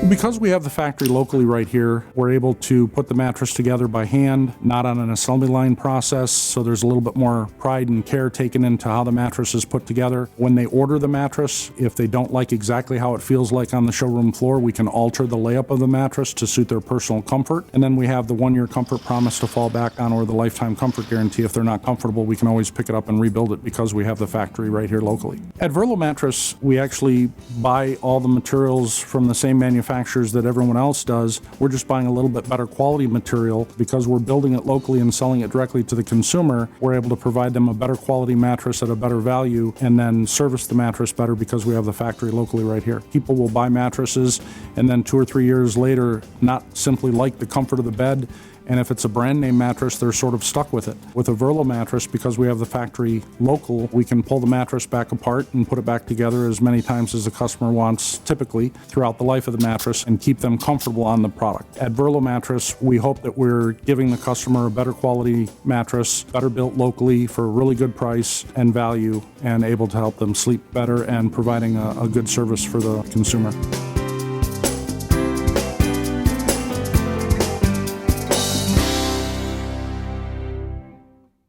Because we have the factory locally right here, we're able to put the mattress together by hand, not on an assembly line process, so there's a little bit more pride and care taken into how the mattress is put together. When they order the mattress, if they don't like exactly how it feels like on the showroom floor, we can alter the layup of the mattress to suit their personal comfort. And then we have the 1-year comfort promise to fall back on, or the lifetime comfort guarantee. If they're not comfortable, we can always pick it up and rebuild it because we have the factory right here locally. At Verlo Mattress, we actually buy all the materials from the same manufacturer that everyone else does. We're just buying a little bit better quality material. Because we're building it locally and selling it directly to the consumer, we're able to provide them a better quality mattress at a better value, and then service the mattress better because we have the factory locally right here. People will buy mattresses and then 2 or 3 years later not simply like the comfort of the bed, and if it's a brand name mattress, they're sort of stuck with it. With a Verlo mattress, because we have the factory local, we can pull the mattress back apart and put it back together as many times as the customer wants, typically throughout the life of the mattress, and keep them comfortable on the product. At Verlo Mattress, we hope that we're giving the customer a better quality mattress, better built locally for a really good price and value, and able to help them sleep better and providing a good service for the consumer.